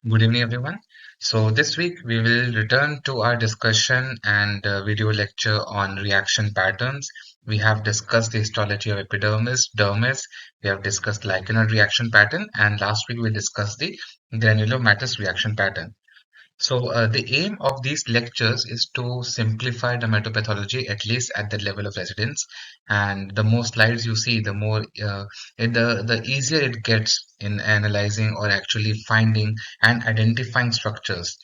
Good evening, everyone. So this week we will return to our discussion and video lecture on reaction patterns. We have discussed the histology of epidermis, dermis. We have discussed lichenoid reaction pattern, and last week we discussed the granulomatous reaction pattern. So the aim of these lectures is to simplify dermatopathology, at least at the level of residents. And the more slides you see, the more the easier it gets in analyzing or actually finding and identifying structures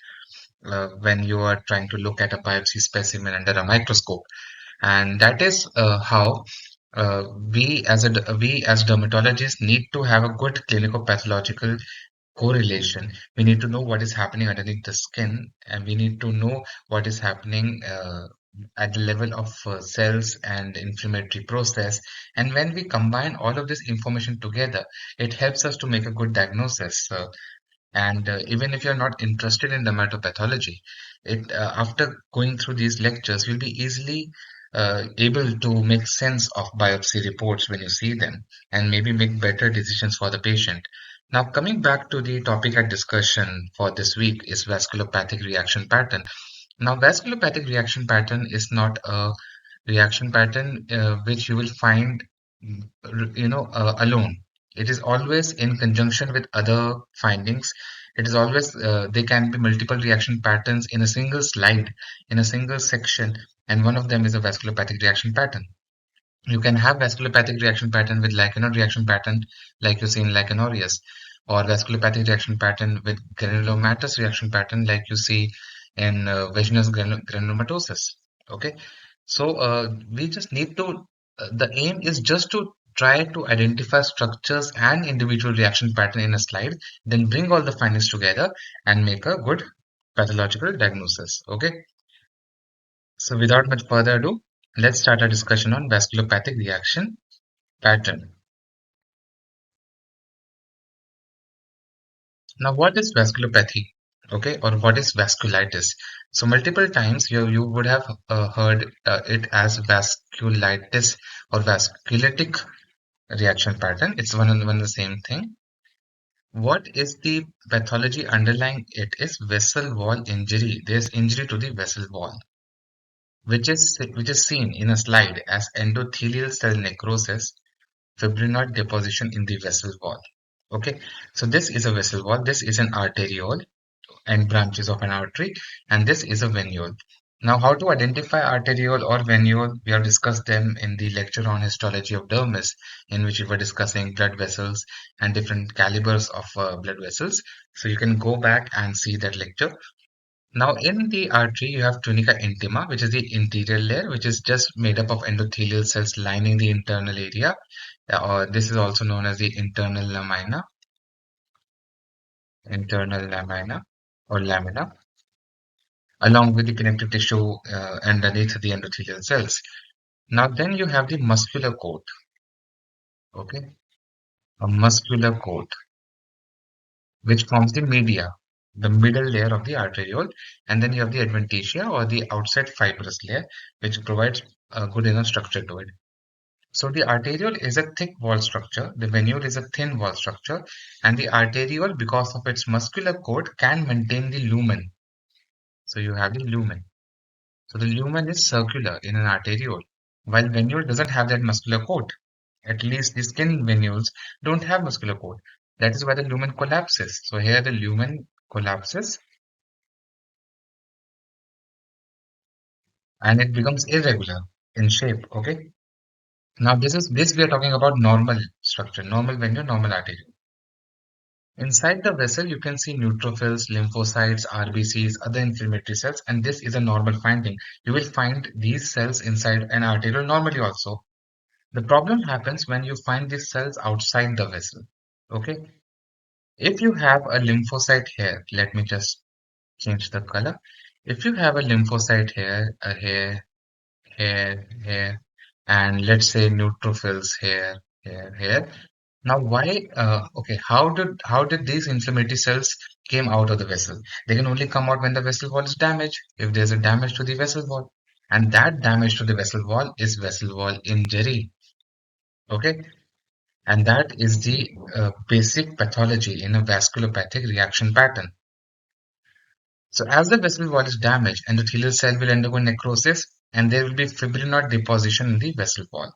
when you are trying to look at a biopsy specimen under a microscope. And that is how we as dermatologists need to have a good clinical pathological correlation. We need to know what is happening underneath the skin, and we need to know what is happening at the level of cells and inflammatory process. And when we combine all of this information together, it helps us to make a good diagnosis. And even if you're not interested in dermatopathology, it after going through these lectures, you'll be easily able to make sense of biopsy reports when you see them, and maybe make better decisions for the patient. Now, coming back to the topic at discussion for this week is vasculopathic reaction pattern. Now, vasculopathic reaction pattern is not a reaction pattern which you will find, alone. It is always in conjunction with other findings. It is always, there can be multiple reaction patterns in a single slide, in a single section, and one of them is a vasculopathic reaction pattern. You can have vasculopathic reaction pattern with lichenoid reaction pattern, like you see in Lichen or vasculopathic reaction pattern with granulomatous reaction pattern, like you see in vaginous granulomatosis. Okay, so we just need to. The aim is just to try to identify structures and individual reaction pattern in a slide, then bring all the findings together and make a good pathological diagnosis. Okay, so without much further ado, let's start our discussion on vasculopathic reaction pattern. Now, what is vasculopathy? Okay, or what is vasculitis? So, multiple times you would have heard it as vasculitis or vasculitic reaction pattern. It's one and the same thing. What is the pathology underlying it is vessel wall injury. There's injury to the vessel wall, which is seen in a slide as endothelial cell necrosis, fibrinoid deposition in the vessel wall. Okay, so this is a vessel wall, this is an arteriole and branches of an artery, and this is a venule. Now, how to identify arteriole or venule? We have discussed them in the lecture on histology of dermis, in which we were discussing blood vessels and different calibers of blood vessels. So you can go back and see that lecture. Now, in the artery, you have tunica intima, which is the interior layer, which is just made up of endothelial cells lining the internal area, or this is also known as the internal lamina or lamina, along with the connective tissue underneath the endothelial cells. Now, then you have the muscular coat, okay, a muscular coat, which forms the media, the middle layer of the arteriole, and then you have the adventitia or the outside fibrous layer, which provides a good enough structure to it. So the arteriole is a thick wall structure, the venule is a thin wall structure, and the arteriole, because of its muscular coat, can maintain the lumen. So you have the lumen. So the lumen is circular in an arteriole, while venule doesn't have that muscular coat. At least the skin venules don't have muscular coat. That is why the lumen collapses. So here the lumen collapses and it becomes irregular in shape. Okay. Now this we are talking about normal structure, normal venule, normal arteriole. Inside the vessel, you can see neutrophils, lymphocytes, RBCs, other inflammatory cells, and this is a normal finding. You will find these cells inside an arteriole normally also. The problem happens when you find these cells outside the vessel. Okay. If you have a lymphocyte here, let me just change the color. If you have a lymphocyte here, a here, and let's say neutrophils here. Now, why? Okay, how did these inflammatory cells came out of the vessel? They can only come out when the vessel wall is damaged. If there's a damage to the vessel wall, and that damage to the vessel wall is vessel wall injury. Okay, and that is the basic pathology in a vasculopathic reaction pattern. So as the vessel wall is damaged, endothelial cell will undergo necrosis and there will be fibrinoid deposition in the vessel wall.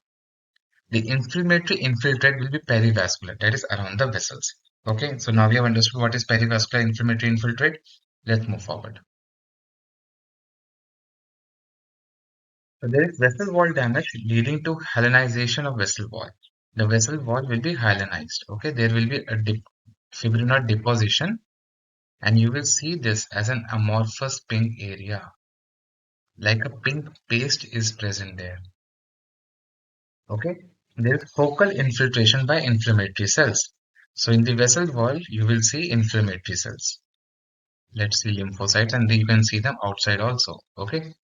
The inflammatory infiltrate will be perivascular, that is around the vessels. Okay, so now we have understood what is perivascular inflammatory infiltrate. Let's move forward. So there is vessel wall damage leading to hyalinization of vessel wall. The vessel wall will be hyalinized. Okay, there will be a fibrinoid deposition, and you will see this as an amorphous pink area, like a pink paste is present there. Okay, there is focal infiltration by inflammatory cells. So in the vessel wall, you will see inflammatory cells. Let's see lymphocytes, and you can see them outside also. Okay,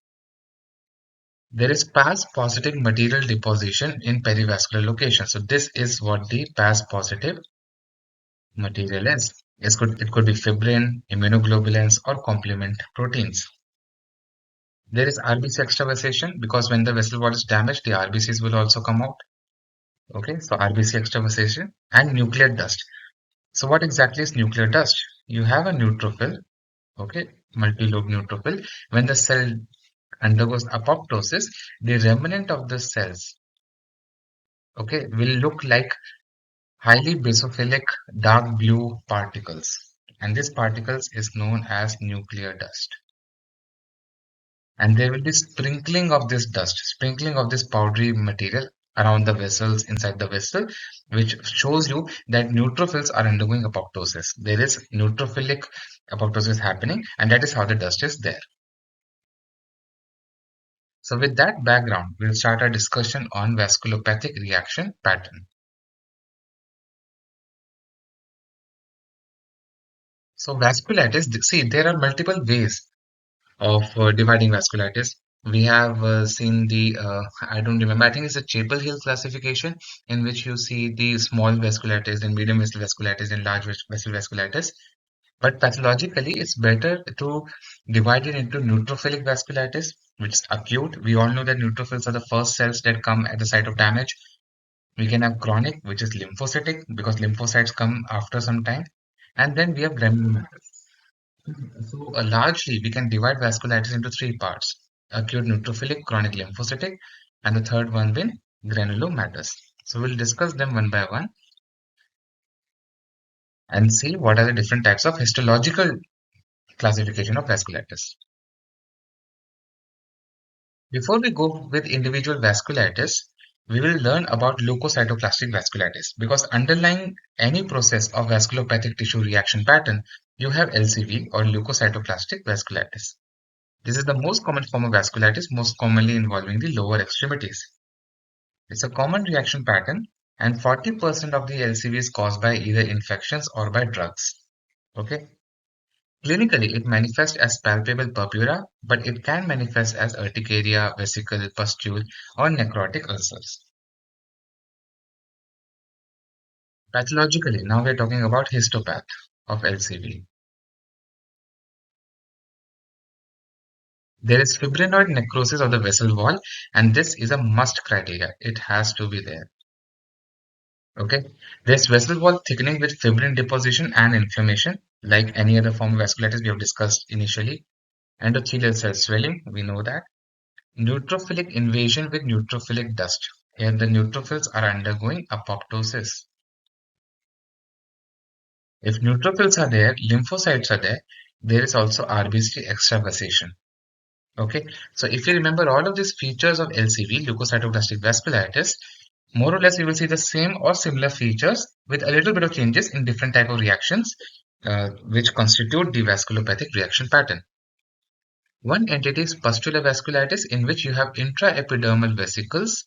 there is PAS positive material deposition in perivascular location. So this is what the PAS positive material is. It could be fibrin, immunoglobulins, or complement proteins. There is RBC extravasation because when the vessel wall is damaged, the RBCs will also come out. Okay, so RBC extravasation and nuclear dust. So what exactly is nuclear dust? You have a neutrophil, okay, multi-lobe neutrophil. When the cell undergoes apoptosis, the remnant of the cells, okay, will look like highly basophilic dark blue particles. And this particles is known as nuclear dust. And there will be sprinkling of this dust, sprinkling of this powdery material around the vessels, inside the vessel, which shows you that neutrophils are undergoing apoptosis. There is neutrophilic apoptosis happening, and that is how the dust is there. So with that background, we'll start our discussion on vasculopathic reaction pattern. So vasculitis, see, there are multiple ways of dividing vasculitis. We have seen I don't remember, I think it's a Chapel Hill classification in which you see the small vasculitis and medium vessel vasculitis and large vessel vasculitis. But pathologically, it's better to divide it into neutrophilic vasculitis, which is acute. We all know that neutrophils are the first cells that come at the site of damage. We can have chronic, which is lymphocytic, because lymphocytes come after some time. And then we have granulomatous. So largely, we can divide vasculitis into three parts: acute neutrophilic, chronic lymphocytic, and the third one being granulomatous. So we'll discuss them one by one and see what are the different types of histological classification of vasculitis. Before we go with individual vasculitis, we will learn about leukocytoclastic vasculitis, because underlying any process of vasculopathic tissue reaction pattern, you have LCV or leukocytoclastic vasculitis. This is the most common form of vasculitis, most commonly involving the lower extremities. It's a common reaction pattern, and 40% of the LCV is caused by either infections or by drugs. Okay. Clinically, it manifests as palpable purpura, but it can manifest as urticaria, vesicle, pustule, or necrotic ulcers. Pathologically, now we're talking about histopath of LCV. There is fibrinoid necrosis of the vessel wall, and this is a must criteria. It has to be there. Okay. There's vessel wall thickening with fibrin deposition and inflammation, like any other form of vasculitis we have discussed initially. Endothelial cell swelling, we know that. Neutrophilic invasion with neutrophilic dust. Here the neutrophils are undergoing apoptosis. If neutrophils are there, lymphocytes are there, there is also RBC extravasation. Okay, so if you remember all of these features of LCV, leukocytoclastic vasculitis, more or less you will see the same or similar features with a little bit of changes in different type of reactions, which constitute the vasculopathic reaction pattern. One entity is pustular vasculitis, in which you have intraepidermal vesicles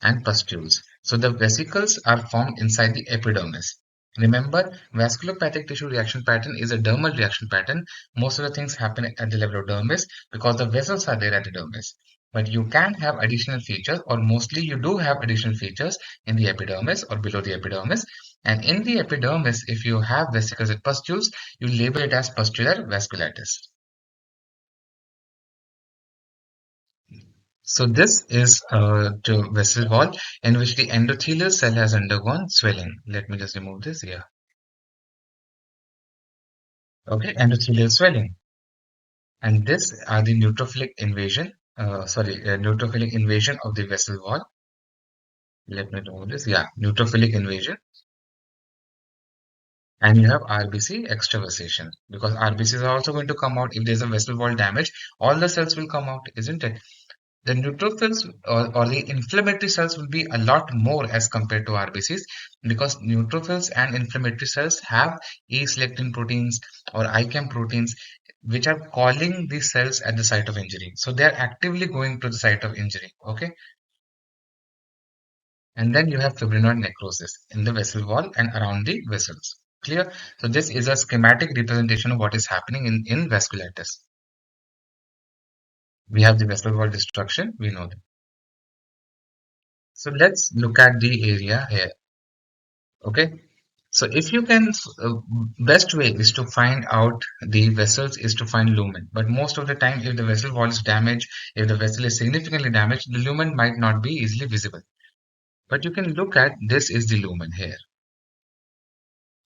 and pustules. So the vesicles are formed inside the epidermis. Remember, vasculopathic tissue reaction pattern is a dermal reaction pattern. Most of the things happen at the level of dermis because the vessels are there at the dermis. But you can have additional features, or mostly you do have additional features in the epidermis or below the epidermis. And in the epidermis, if you have vesicles and pustules, you label it as pustular vasculitis. So this is the vessel wall in which the endothelial cell has undergone swelling. Let me just remove this here. Okay, endothelial swelling. And this are the neutrophilic invasion of the vessel wall. Let me remove this. Yeah, neutrophilic invasion. And you have RBC extravasation, because RBCs are also going to come out. If there's a vessel wall damage, all the cells will come out, isn't it? The neutrophils or the inflammatory cells will be a lot more as compared to RBCs, because neutrophils and inflammatory cells have E-selectin proteins or ICAM proteins which are calling the cells at the site of injury. So they are actively going to the site of injury. Okay. And then you have fibrinoid necrosis in the vessel wall and around the vessels. Clear? So this is a schematic representation of what is happening in vasculitis. We have the vessel wall destruction. We know that. So let's look at the area here. Okay. So if you can, best way is to find out the vessels is to find lumen. But most of the time, if the vessel wall is damaged, if the vessel is significantly damaged, the lumen might not be easily visible. But you can look at, this is the lumen here.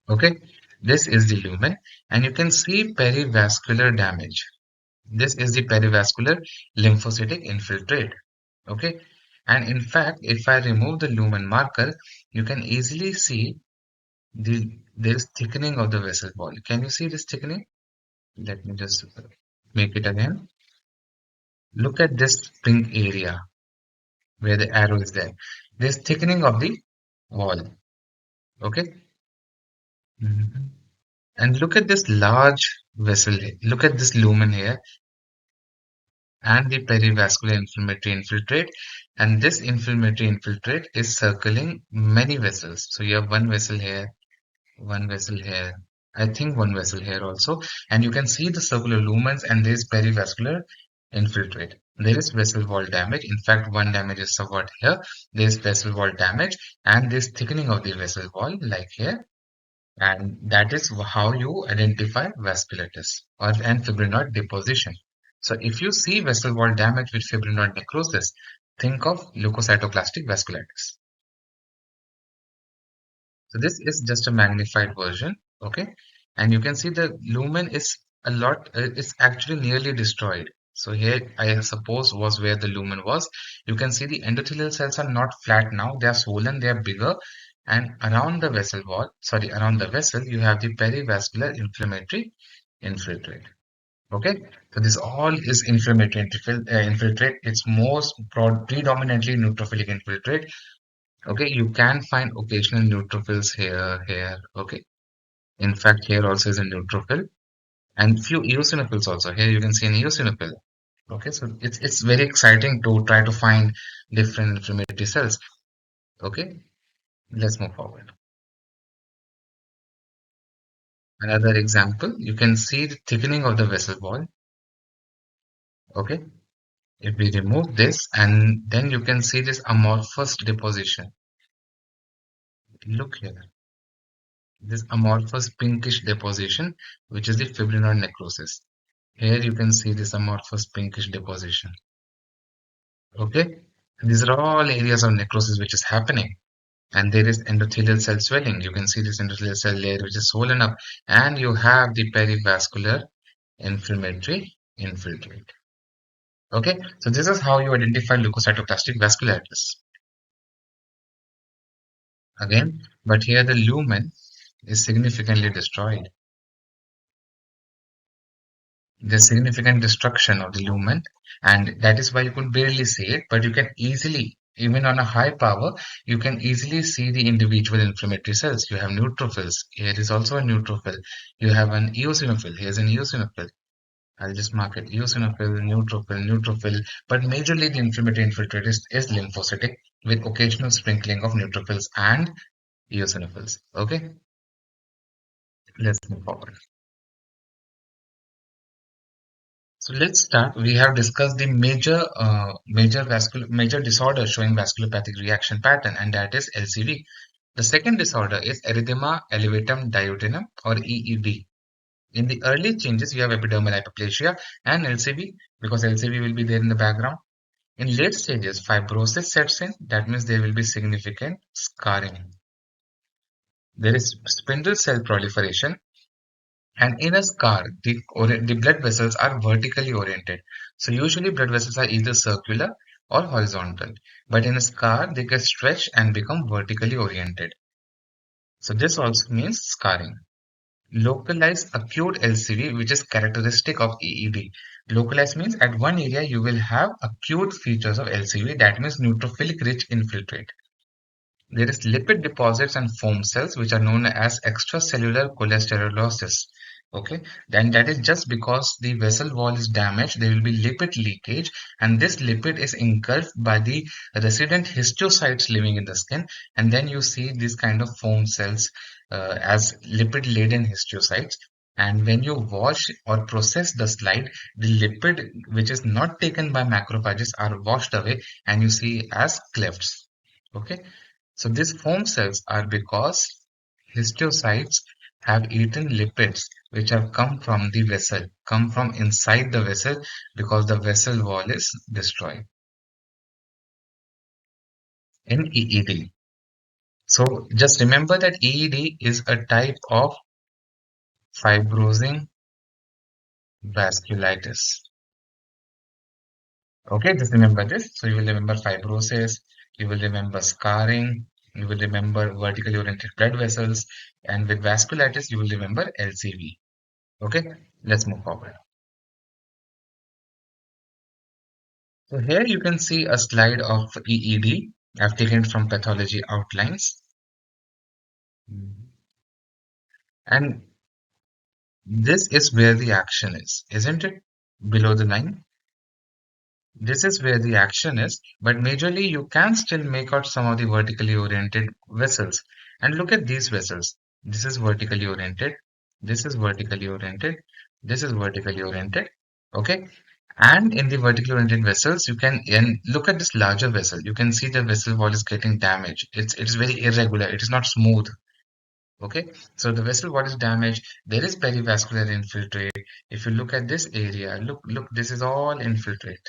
Okay, this is the lumen, and you can see perivascular damage. This is the perivascular lymphocytic infiltrate. Okay, and in fact, if I remove the lumen marker, you can easily see this thickening of the vessel wall. Can you see this thickening? Let me just make it again. Look at this pink area where the arrow is there. This thickening of the wall. Okay. Mhm. And look at this large vessel. Look at this lumen here and the perivascular inflammatory infiltrate. And this inflammatory infiltrate is circling many vessels. So you have one vessel here, one vessel here. I think one vessel here also. And you can see the circular lumens and there is perivascular infiltrate. There is vessel wall damage. In fact, one damage is suffered here. There is vessel wall damage and this thickening of the vessel wall like here. And that is how you identify vasculitis or and fibrinoid deposition. So if you see vessel wall damage with fibrinoid necrosis, think of leukocytoclastic vasculitis. So this is just a magnified version, okay? And you can see the lumen is it's actually nearly destroyed. So here I suppose was where the lumen was. You can see the endothelial cells are not flat now, they are swollen, they are bigger. And around the vessel wall, sorry, around the vessel, you have the perivascular inflammatory infiltrate. Okay, so this all is inflammatory infiltrate. It's predominantly neutrophilic infiltrate. Okay, you can find occasional neutrophils here. Okay, in fact, here also is a neutrophil and few eosinophils also. Here you can see an eosinophil. Okay, so it's very exciting to try to find different inflammatory cells. Okay, let's move forward. Another example, you can see the thickening of the vessel wall. Okay, if we remove this and then you can see this amorphous deposition. Look here, this amorphous pinkish deposition, which is the fibrinoid necrosis. Here you can see this amorphous pinkish deposition. Okay, these are all areas of necrosis which is happening. And there is endothelial cell swelling. You can see this endothelial cell layer which is swollen up, and you have the perivascular inflammatory infiltrate. Okay, so this is how you identify leukocytoclastic vasculitis. Again, but here the lumen is significantly destroyed. There's significant destruction of the lumen, and that is why you could barely see it, but you can easily, even on a high power, you can easily see the individual inflammatory cells. You have neutrophils. Here is also a neutrophil. You have an eosinophil. Here's an eosinophil. I'll just mark it eosinophil, neutrophil. But majorly the inflammatory infiltrate is lymphocytic with occasional sprinkling of neutrophils and eosinophils. Okay, let's move forward. So let's start. We have discussed the major disorder showing vasculopathic reaction pattern, and that is LCV. The second disorder is erythema elevatum diutinum or EED. In the early changes, you have epidermal hyperplasia and LCV because LCV will be there in the background. In late stages, fibrosis sets in. That means there will be significant scarring. There is spindle cell proliferation And in a scar, the blood vessels are vertically oriented. So usually blood vessels are either circular or horizontal. But in a scar, they get stretched and become vertically oriented. So this also means scarring. Localized acute LCV, which is characteristic of EED. Localized means at one area you will have acute features of LCV, that means neutrophilic rich infiltrate. There is lipid deposits and foam cells which are known as extracellular cholesterolysis. Okay, then that is just because the vessel wall is damaged, there will be lipid leakage, and this lipid is engulfed by the resident histiocytes living in the skin, and then you see these kind of foam cells as lipid laden histiocytes. And when you wash or process the slide, the lipid which is not taken by macrophages are washed away, and you see as clefts. Okay, so these foam cells are because histiocytes have eaten lipids which have come from the vessel, come from inside the vessel because the vessel wall is destroyed in EED. So just remember that EED is a type of fibrosing vasculitis. Okay, just remember this. So you will remember fibrosis, you will remember scarring, you will remember vertically oriented blood vessels, and with vasculitis, you will remember LCV. Okay, let's move forward. So here you can see a slide of EED. I've taken it from pathology outlines. And this is where the action is, isn't it? Below the line. This is where the action is, but majorly you can still make out some of the vertically oriented vessels. And look at these vessels. This is vertically oriented. This is vertically oriented. This is vertically oriented. Okay. And in the vertically oriented vessels, you can and look at this larger vessel. You can see the vessel wall is getting damaged. It is very irregular. It is not smooth. Okay, so the vessel wall is damaged. There is perivascular infiltrate. If you look at this area, look, this is all infiltrate.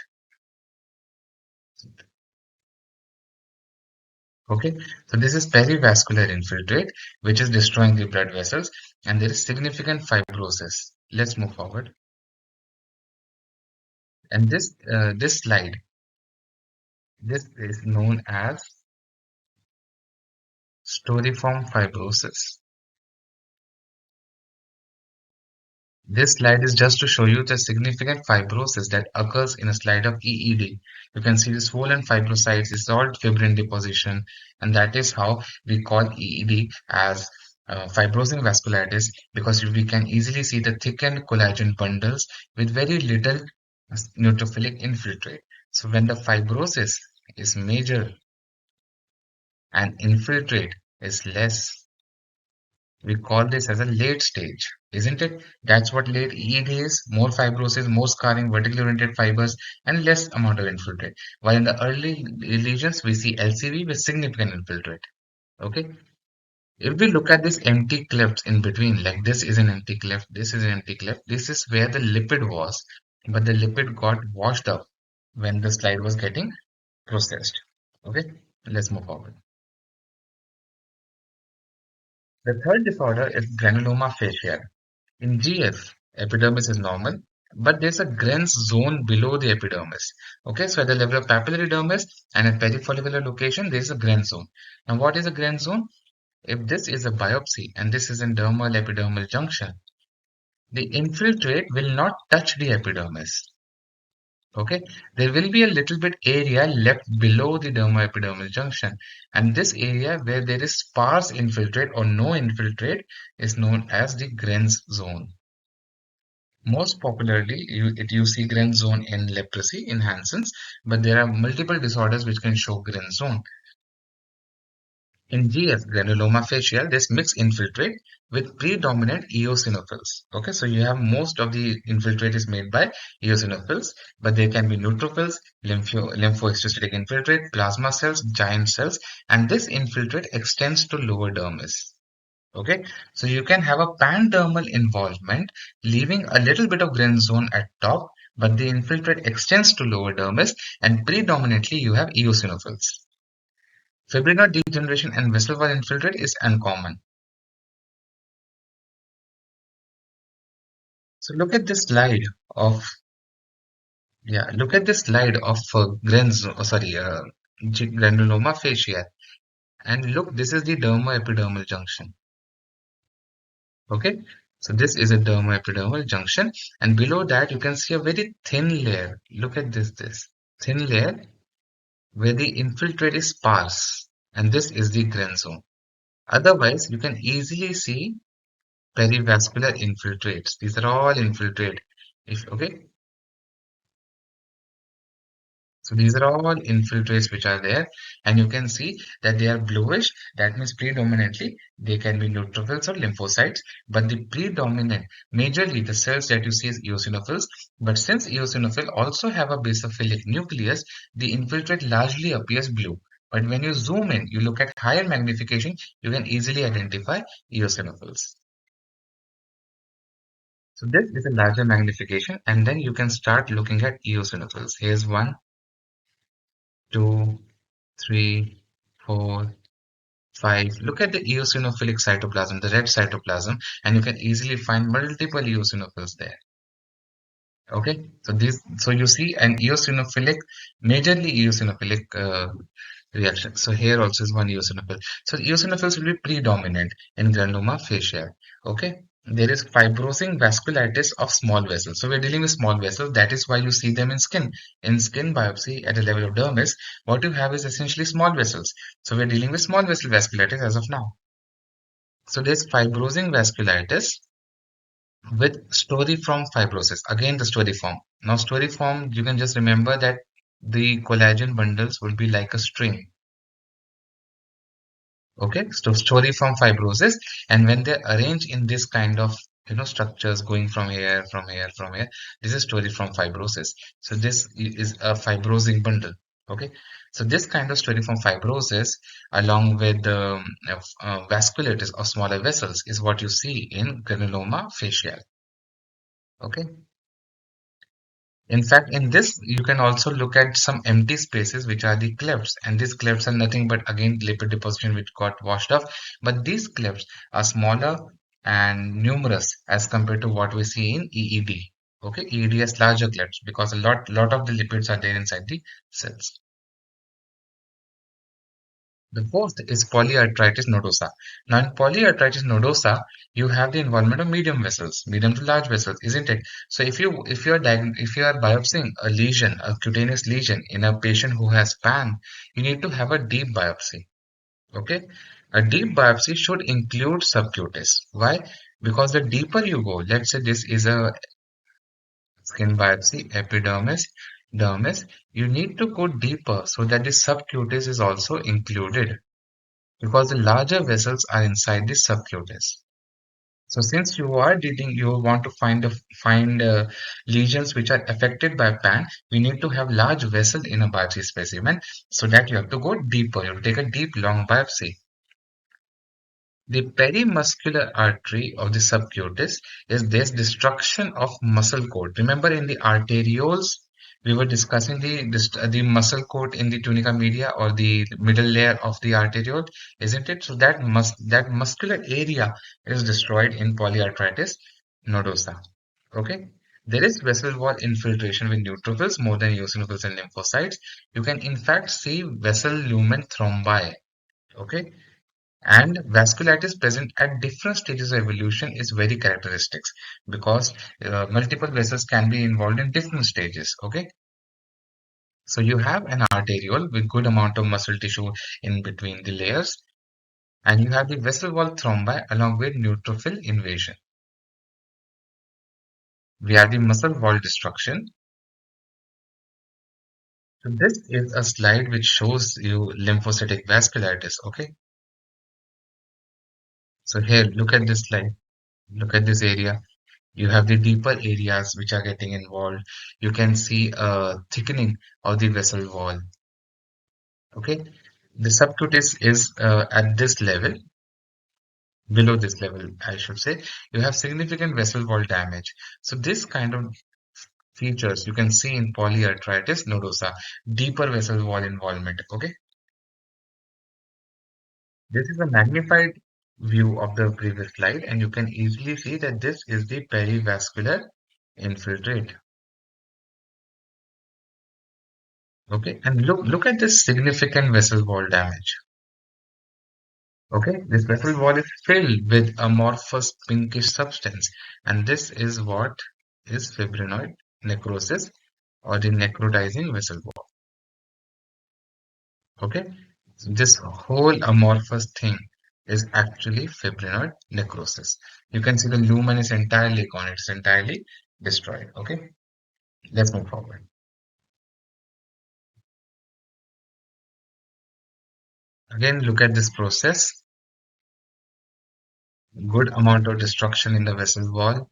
Okay, so this is perivascular infiltrate, which is destroying the blood vessels, and there is significant fibrosis. Let's move forward. And this slide, this is known as storiform fibrosis. This slide is just to show you the significant fibrosis that occurs in a slide of EED. You can see the swollen fibrocytes, it's all fibrin deposition, and that is how we call EED as fibrosing vasculitis, because we can easily see the thickened collagen bundles with very little neutrophilic infiltrate. So when the fibrosis is major and infiltrate is less, we call this as a late stage, isn't it? That's what late EED is. More fibrosis, more scarring, vertically oriented fibers, and less amount of infiltrate. While in the early lesions, we see LCV with significant infiltrate. Okay. If we look at this empty clefts in between, like this is an empty cleft, this is an empty cleft, this is where the lipid was, but the lipid got washed up when the slide was getting processed. Okay. Let's move forward. The third disorder is granuloma faciale. In GF, epidermis is normal, but there's a Grenz zone below the epidermis. Okay, so at the level of papillary dermis and at perifollicular location, there's a Grenz zone. Now, what is a Grenz zone? If this is a biopsy and this is in dermal epidermal junction, the infiltrate will not touch the epidermis. Okay, there will be a little bit area left below the dermoepidermal junction, and this area where there is sparse infiltrate or no infiltrate is known as the Grenz zone. Most popularly, you see Gren zone in leprosy in Hansen's, but there are multiple disorders which can show Gren zone. In GF, Granuloma faciale, there's mixed infiltrate with predominant eosinophils. Okay, so you have most of the infiltrate is made by eosinophils, but there can be neutrophils, lymphohistiocytic infiltrate, plasma cells, giant cells, and this infiltrate extends to lower dermis. Okay, so you can have a pandermal involvement, leaving a little bit of Gren zone at top, but the infiltrate extends to lower dermis, and predominantly you have eosinophils. Fibrinoid degeneration and vessel wall infiltrate is uncommon. So look at this slide of look at this slide of Granuloma faciale, and look, this is the dermoepidermal junction. Okay, so this is a dermoepidermal junction, and below that you can see a very thin layer. Look at this thin layer where the infiltrate is sparse, and this is the Gren zone. Otherwise, you can easily see perivascular infiltrates. These are all infiltrate. If okay, so these are all infiltrates which are there, and you can see that they are bluish. That means predominantly they can be neutrophils or lymphocytes, but the predominant, majorly the cells that you see is eosinophils. But since eosinophil also have a basophilic nucleus, the infiltrate largely appears blue. But when you zoom in, you look at higher magnification, you can easily identify eosinophils. So this is a larger magnification, and then you can start looking at eosinophils. Here's 1, 2, 3, 4, 5. Look at the eosinophilic cytoplasm, the red cytoplasm, and you can easily find multiple eosinophils there. Okay, so you see an eosinophilic, majorly eosinophilic reaction. So here also is one eosinophil. So eosinophils will be predominant in granuloma faciale. Okay, there is fibrosing vasculitis of small vessels. So we're dealing with small vessels. That is why you see them in skin. In skin biopsy at a level of dermis, what you have is essentially small vessels. So we're dealing with small vessel vasculitis as of now. So there's fibrosing vasculitis with storiform fibrosis. Again, the storiform. Now, storiform, you can just remember that the collagen bundles will be like a string. Okay, so storiform fibrosis, and when they arrange in this kind of structures going from here, from here, from here, this is storiform fibrosis. So this is a fibrosing bundle. Okay, so this kind of storiform fibrosis, along with vasculitis of smaller vessels, is what you see in granuloma faciale. Okay. In fact, in this, you can also look at some empty spaces, which are the clefts. And these clefts are nothing but, again, lipid deposition which got washed off. But these clefts are smaller and numerous as compared to what we see in EED. Okay, EED has larger clefts because a lot of the lipids are there inside the cells. The fourth is polyarteritis nodosa. Now, in polyarteritis nodosa, you have the involvement of medium vessels, medium to large vessels, isn't it? So, if you are biopsying a lesion, a cutaneous lesion in a patient who has PAN, you need to have a deep biopsy. Okay, a deep biopsy should include subcutaneous. Why? Because the deeper you go, let's say this is a skin biopsy, epidermis, dermis, you need to go deeper so that the subcutaneous is also included, because the larger vessels are inside the subcutaneous. So since you want to find lesions which are affected by PAN, we need to have large vessel in a biopsy specimen, so that you have to go deeper. You have to take a deep, long biopsy. The perimuscular artery of the subcutis is this destruction of muscle coat. Remember, in the arterioles, we were discussing the muscle coat in the tunica media, or the middle layer of the arteriole, isn't it? So that muscular area is destroyed in polyarteritis nodosa. Okay. There is vessel wall infiltration with neutrophils more than eosinophils and lymphocytes. You can in fact see vessel lumen thrombi. Okay, and vasculitis present at different stages of evolution is very characteristic, because multiple vessels can be involved in different stages. Okay, so you have an arteriole with good amount of muscle tissue in between the layers, and you have the vessel wall thrombi along with neutrophil invasion. We have the muscle wall destruction. So this is a slide which shows you lymphocytic vasculitis. Okay, so here, look at this slide. Look at this area. You have the deeper areas which are getting involved. You can see a thickening of the vessel wall. Okay, the subcutis is at this level, below this level, I should say. You have significant vessel wall damage. So this kind of features you can see in polyarteritis nodosa, deeper vessel wall involvement. Okay, this is a magnified. view of the previous slide, and you can easily see that this is the perivascular infiltrate. Okay, and look at this significant vessel wall damage. Okay, this vessel wall is filled with amorphous pinkish substance, and this is what is fibrinoid necrosis or the necrotizing vessel wall. Okay, so this whole amorphous thing is actually fibrinoid necrosis. You can see the lumen is entirely gone, it's entirely destroyed. Okay, let's move forward. Again, look at this process. Good amount of destruction in the vessel wall.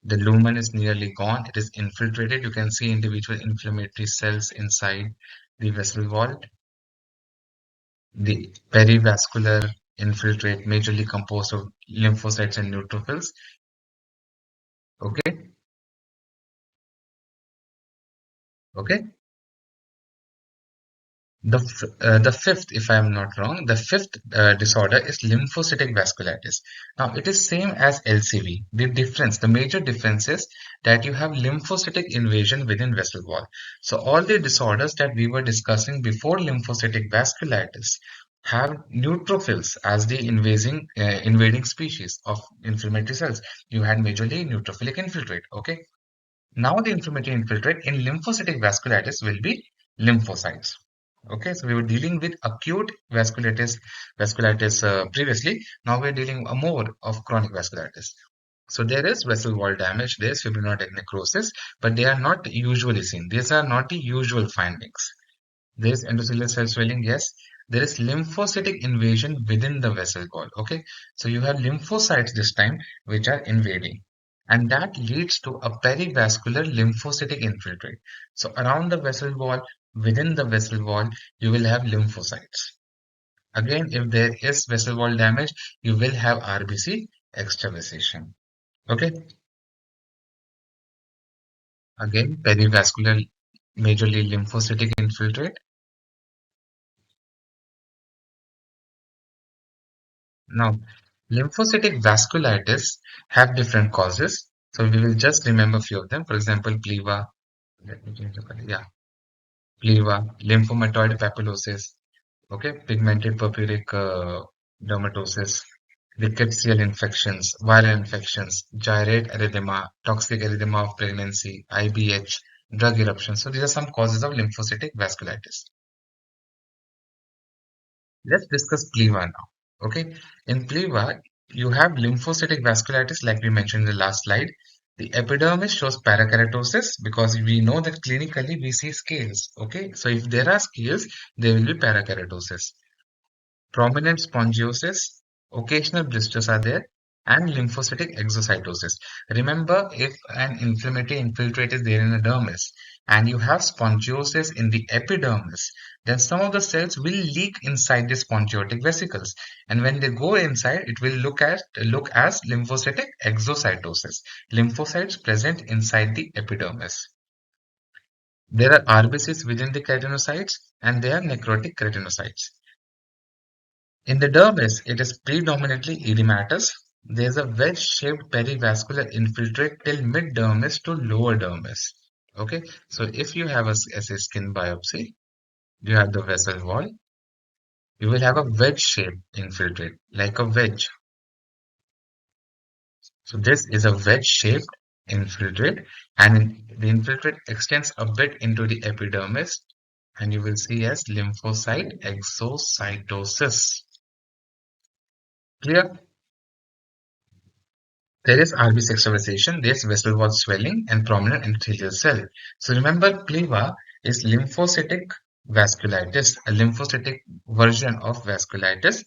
The lumen is nearly gone. It is infiltrated. You can see individual inflammatory cells inside the vessel wall. The perivascular infiltrate majorly composed of lymphocytes and neutrophils. Okay, okay. The fifth, if I am not wrong, the fifth disorder is lymphocytic vasculitis. Now, it is same as LCV. The major difference is that you have lymphocytic invasion within vessel wall. So, all the disorders that we were discussing before lymphocytic vasculitis have neutrophils as the invading species of inflammatory cells. You had majorly neutrophilic infiltrate. Okay. Now the inflammatory infiltrate in lymphocytic vasculitis will be lymphocytes. Okay, so we were dealing with acute vasculitis previously. Now we're dealing more of chronic vasculitis. So there is vessel wall damage, there is fibrinoid necrosis, but they are not usually seen. These are not the usual findings. There is endothelial cell swelling, yes. There is lymphocytic invasion within the vessel wall. Okay, so you have lymphocytes this time which are invading, and that leads to a perivascular lymphocytic infiltrate. So around the vessel wall, within the vessel wall, you will have lymphocytes. Again, if there is vessel wall damage, you will have RBC extravasation. Okay, again, perivascular majorly lymphocytic infiltrate. Now, lymphocytic vasculitis have different causes. So we will just remember a few of them. For example, PLEVA, let me change the color. Yeah, PLEVA, lymphomatoid papulosis, okay, pigmented purpuric dermatosis, rickettsial infections, viral infections, gyrate erythema, toxic erythema of pregnancy, IBH, drug eruption. So these are some causes of lymphocytic vasculitis. Let's discuss PLEVA now. Okay, in PLEVA, you have lymphocytic vasculitis, like we mentioned in the last slide. The epidermis shows parakeratosis because we know that clinically we see scales. Okay, so if there are scales, there will be parakeratosis. Prominent spongiosis, occasional blisters are there, and lymphocytic exocytosis. Remember, if an inflammatory infiltrate is there in the dermis and you have spongiosis in the epidermis, then some of the cells will leak inside the spongiotic vesicles. And when they go inside, it will look as lymphocytic exocytosis, lymphocytes present inside the epidermis. There are RBCs within the keratinocytes and they are necrotic keratinocytes. In the dermis, it is predominantly edematous. There is a wedge-shaped perivascular infiltrate till mid-dermis to lower dermis. Okay, so if you have as a skin biopsy, you have the vessel wall, you will have a wedge-shaped infiltrate, like a wedge. So this is a wedge-shaped infiltrate, and the infiltrate extends a bit into the epidermis, and you will see as lymphocyte exocytosis. Clear? There is RBC extravasation, there is vessel wall swelling, and prominent endothelial cell. So remember, PLEVA is lymphocytic vasculitis, a lymphocytic version of vasculitis.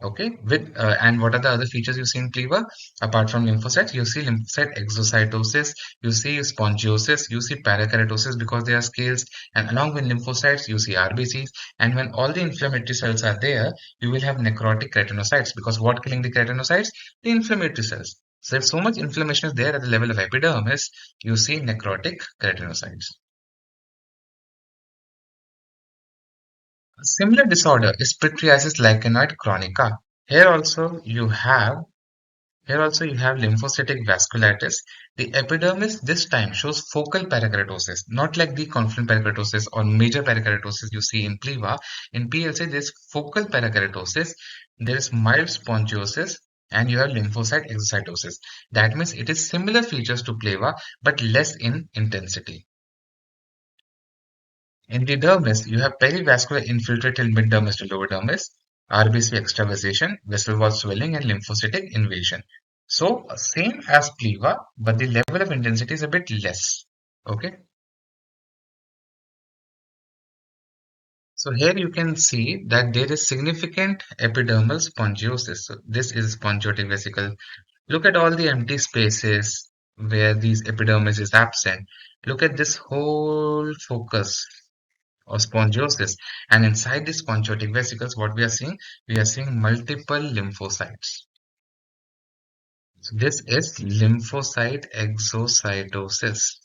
Okay, and what are the other features you see in PLEVA? Apart from lymphocytes, you see lymphocyte exocytosis, you see spongiosis, you see parakeratosis because they are scales, and along with lymphocytes, you see RBCs. And when all the inflammatory cells are there, you will have necrotic keratinocytes because what killing the keratinocytes? The inflammatory cells. So if so much inflammation is there at the level of epidermis, you see necrotic keratinocytes. A similar disorder is Pityriasis lichenoid chronica. Here also you have Here also you have lymphocytic vasculitis. The epidermis this time shows focal parakeratosis, not like the confluent parakeratosis or major parakeratosis you see in PLEVA. In PLC, there is focal parakeratosis, there is mild spongiosis, and you have lymphocyte exocytosis. That means it is similar features to PLEVA, but less in intensity. In the dermis, you have perivascular infiltrated middermis to lower dermis, RBC extravasation, vessel wall swelling, and lymphocytic invasion. So same as PLEVA, but the level of intensity is a bit less. Okay. So here you can see that there is significant epidermal spongiosis. So this is spongiotic vesicle. Look at all the empty spaces where these epidermis is absent. Look at this whole focus or spongiosis, and inside the spongiotic vesicles what we are seeing multiple lymphocytes. So this is lymphocyte exocytosis.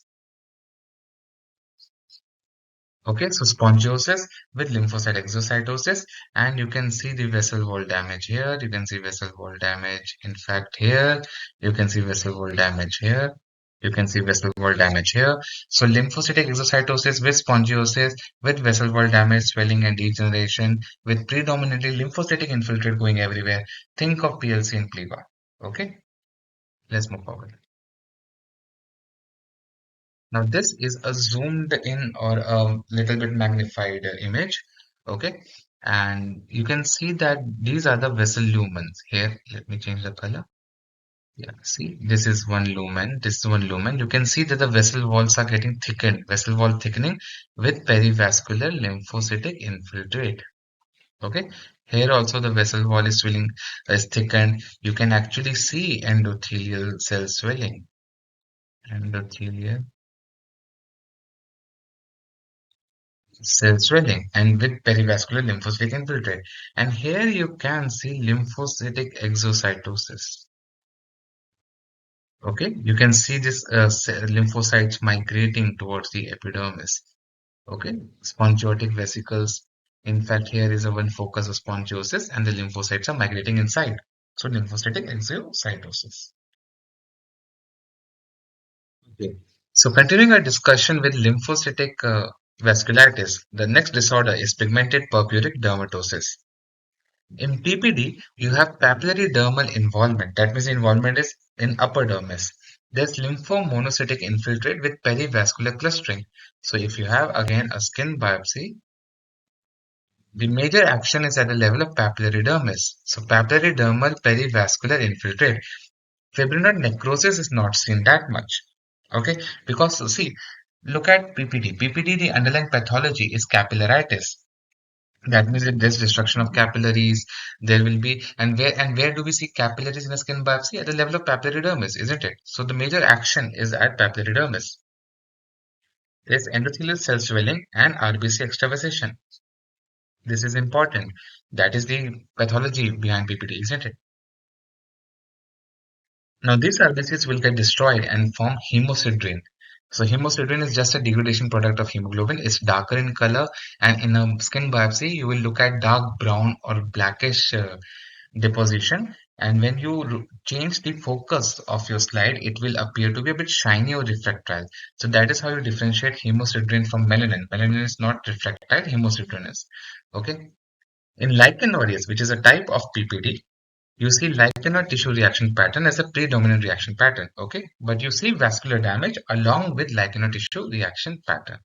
Okay, so spongiosis with lymphocyte exocytosis, and you can see the vessel wall damage here. You can see vessel wall damage. In fact, here you can see vessel wall damage here. You can see vessel wall damage here. So lymphocytic exocytosis with spongiosis, with vessel wall damage, swelling and degeneration, with predominantly lymphocytic infiltrate going everywhere. Think of PLC and PLEVA. Okay, let's move forward. Now this is a zoomed in or a little bit magnified image, okay? And you can see that these are the vessel lumens. Here, let me change the color. Yeah, see, this is one lumen, this is one lumen. You can see that the vessel walls are getting thickened, vessel wall thickening with perivascular lymphocytic infiltrate. Okay, here also the vessel wall is thickened. You can actually see endothelial cell swelling. Endothelial cell swelling and with perivascular lymphocytic infiltrate. And here you can see lymphocytic exocytosis. Okay, you can see this lymphocytes migrating towards the epidermis. Okay, spongiotic vesicles. In fact, here is a one focus of spongiosis, and the lymphocytes are migrating inside. So, lymphocytic exocytosis. Okay. So, continuing our discussion with lymphocytic vasculitis, the next disorder is pigmented purpuric dermatosis. In PPD, you have papillary dermal involvement. That means involvement is in upper dermis. There's lymphomonocytic infiltrate with perivascular clustering. So if you have again a skin biopsy, the major action is at the level of papillary dermis. So papillary dermal perivascular infiltrate. Fibrinoid necrosis is not seen that much. Okay, because see, look at PPD. PPD, the underlying pathology is capillaritis. That means if there's destruction of capillaries, there will be, and where do we see capillaries in a skin biopsy? At the level of papillary dermis, isn't it? So the major action is at papillary dermis. There's endothelial cell swelling and RBC extravasation. This is important. That is the pathology behind PPD, isn't it? Now these RBCs will get destroyed and form hemosiderin. So hemosiderin is just a degradation product of hemoglobin. It's darker in color, and in a skin biopsy, you will look at dark brown or blackish deposition, and when you change the focus of your slide it will appear to be a bit shiny or refractile. So that is how you differentiate hemosiderin from melanin is not refractile, hemosiderin is. Okay, in lichenoides, which is a type of PPD, you see lichenoid tissue reaction pattern as a predominant reaction pattern. Okay, but you see vascular damage along with lichenoid tissue reaction pattern.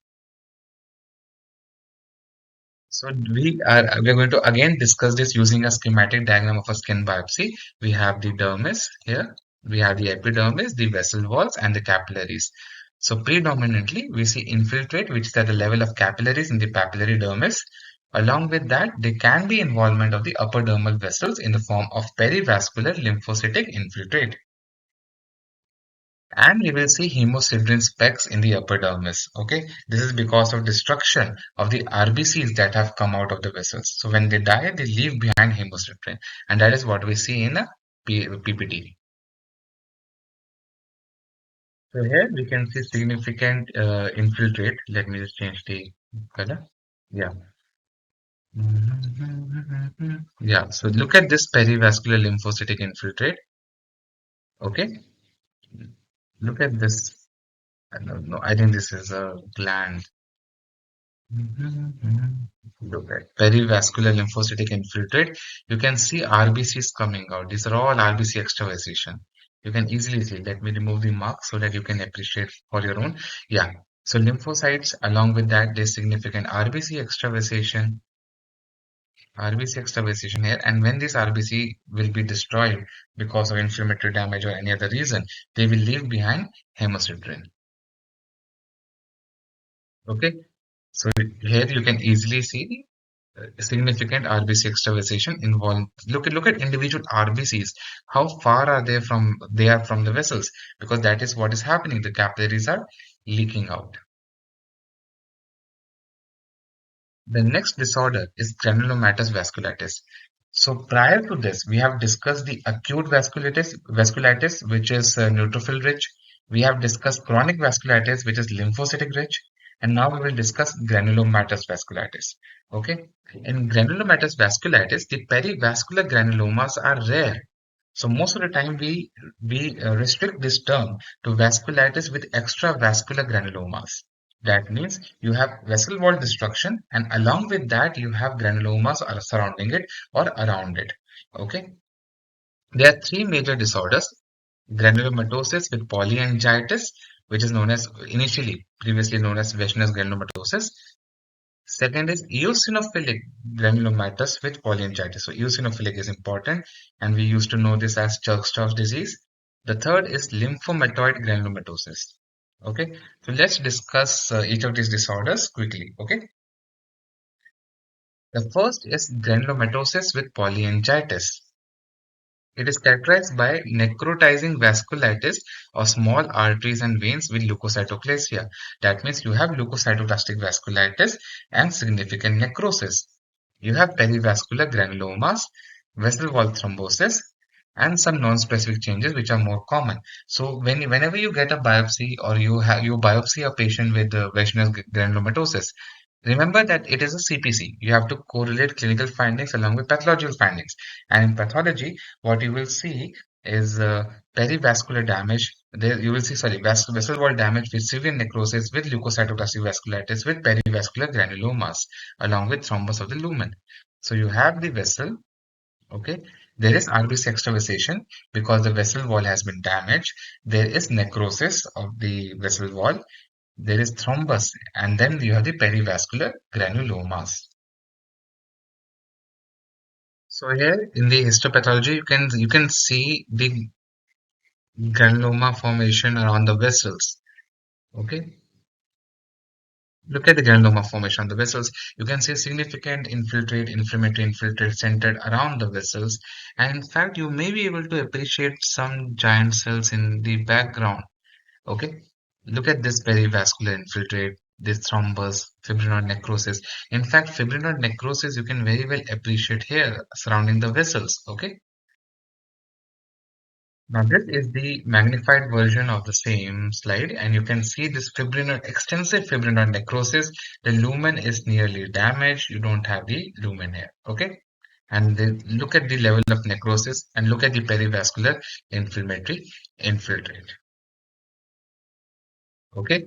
So we're going to again discuss this using a schematic diagram of a skin biopsy. We have the dermis here, we have the epidermis, the vessel walls, and the capillaries. So predominantly we see infiltrate, which is at the level of capillaries in the papillary dermis. Along with that, there can be involvement of the upper dermal vessels in the form of perivascular lymphocytic infiltrate. And we will see hemosiderin specks in the upper dermis. Okay, this is because of destruction of the RBCs that have come out of the vessels. So when they die, they leave behind hemosiderin, and that is what we see in a PPT. So here we can see significant infiltrate. Let me just change the color. Yeah. Yeah, so look at this perivascular lymphocytic infiltrate. Okay, look at this. I don't know. I think this is a gland. Look at perivascular lymphocytic infiltrate. You can see RBCs coming out. These are all RBC extravasation. You can easily see. Let me remove the mark so that you can appreciate for your own. Yeah. So lymphocytes, along with that, there's significant RBC extravasation here. And when this RBC will be destroyed because of inflammatory damage or any other reason, they will leave behind hemosiderin. Okay. So here you can easily see significant RBC extravasation involved. Look at individual RBCs. How far are they are from the vessels? Because that is what is happening. The capillaries are leaking out. The next disorder is granulomatous vasculitis. So prior to this, we have discussed the acute vasculitis, which is neutrophil rich. We have discussed chronic vasculitis, which is lymphocytic rich. And now we will discuss granulomatous vasculitis. Okay. In granulomatous vasculitis, the perivascular granulomas are rare. So most of the time we restrict this term to vasculitis with extravascular granulomas. That means you have vessel wall destruction, and along with that you have granulomas are surrounding it or around it. Okay. There are three major disorders: granulomatosis with polyangiitis, which is known as previously known as Weschner's granulomatosis. Second is eosinophilic granulomatous with polyangiitis. So eosinophilic is important, and we used to know this as Church disease. The third is lymphomatoid granulomatosis. Okay, so let's discuss each of these disorders quickly. Okay, the first is granulomatosis with polyangiitis. It is characterized by necrotizing vasculitis of small arteries and veins with leukocytoclasia. That means you have leukocytoclastic vasculitis and significant necrosis. You have perivascular granulomas, vessel wall thrombosis, and some non-specific changes which are more common. So whenever you get a biopsy or you biopsy a patient with Weschner's granulomatosis, remember that it is a CPC. You have to correlate clinical findings along with pathological findings. And in pathology, what you will see is perivascular damage. There you will see, sorry, vessel wall damage with severe necrosis with leukocytoclastic vasculitis with perivascular granulomas along with thrombus of the lumen. So you have the vessel, okay. There is RBC extravasation because the vessel wall has been damaged. There is necrosis of the vessel wall. There is thrombus, and then you have the perivascular granulomas. So here in the histopathology, you can see the granuloma formation around the vessels. Okay, look at the granuloma formation on the vessels. You can see significant inflammatory infiltrate centered around the vessels, and in fact, you may be able to appreciate some giant cells in the background. Okay, look at this perivascular infiltrate, this thrombus, fibrinoid necrosis. In fact, fibrinoid necrosis you can very well appreciate here surrounding the vessels. Okay, now this is the magnified version of the same slide, and you can see this extensive fibrinoid necrosis. The lumen is nearly damaged. You don't have the lumen here. Okay, and then look at the level of necrosis and look at the perivascular inflammatory infiltrate. Okay.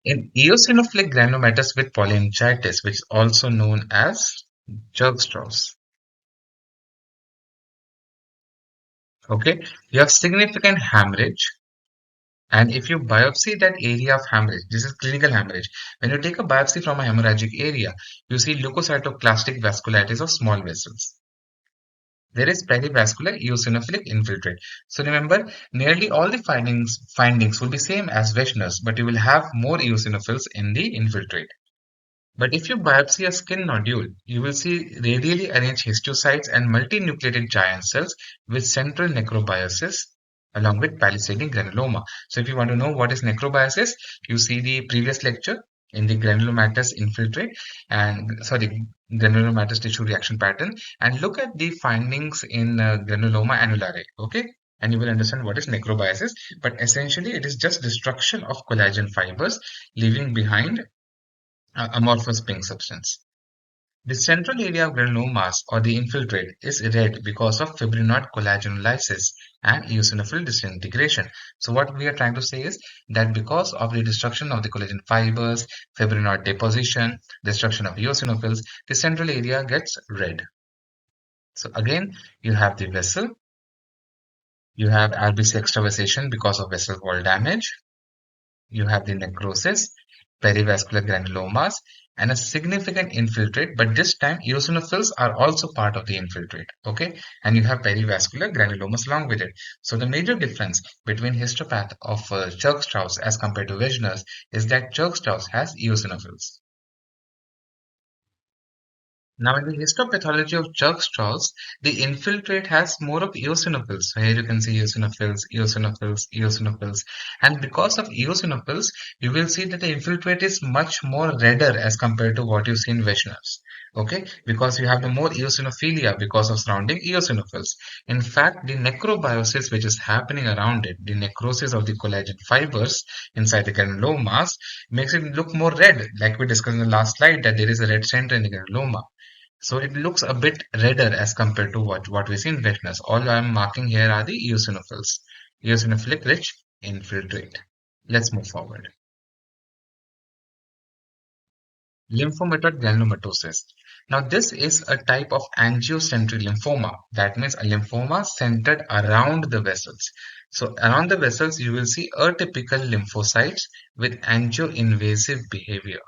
In eosinophilic granulomatous with polyangiitis, which is also known as jerk straws, okay, you have significant hemorrhage. And if you biopsy that area of hemorrhage, this is clinical hemorrhage. When you take a biopsy from a hemorrhagic area, you see leukocytoclastic vasculitis of small vessels. There is perivascular eosinophilic infiltrate. So remember, nearly all the findings will be same as Weschner's, but you will have more eosinophils in the infiltrate. But if you biopsy a skin nodule, you will see radially arranged histiocytes and multinucleated giant cells with central necrobiosis along with palisading granuloma. So if you want to know what is necrobiosis, you see the previous lecture in the granulomatous infiltrate and sorry, granulomatous tissue reaction pattern, and look at the findings in granuloma annulare. Okay. And you will understand what is necrobiosis. But essentially, it is just destruction of collagen fibers, leaving behind amorphous pink substance. The central area of granulomas or the infiltrate is red because of fibrinoid collagenolisis and eosinophil disintegration. So what we are trying to say is that because of the destruction of the collagen fibers, fibrinoid deposition, destruction of eosinophils, the central area gets red. So again, you have the vessel, you have RBC extravasation because of vessel wall damage, you have the necrosis, perivascular granulomas, and a significant infiltrate, but this time eosinophils are also part of the infiltrate, okay? And you have perivascular granulomas along with it. So the major difference between histopath of Church-Strauss as compared to Wegener's is that Church-Strauss has eosinophils. Now, in the histopathology of Church-Strauss, the infiltrate has more of eosinophils. So here you can see eosinophils, eosinophils, eosinophils. And because of eosinophils, you will see that the infiltrate is much more redder as compared to what you see in Wegener's. Okay, because you have the more eosinophilia because of surrounding eosinophils. In fact, the necrobiosis which is happening around it, the necrosis of the collagen fibers inside the granulomas, makes it look more red. Like we discussed in the last slide, that there is a red center in the granuloma. So it looks a bit redder as compared to what we see in wetness. All I'm marking here are the eosinophils, eosinophilic rich infiltrate. Let's move forward. Lymphomatoid granulomatosis. Now this is a type of angiocentric lymphoma. That means a lymphoma centered around the vessels. So around the vessels you will see atypical lymphocytes with angioinvasive behavior.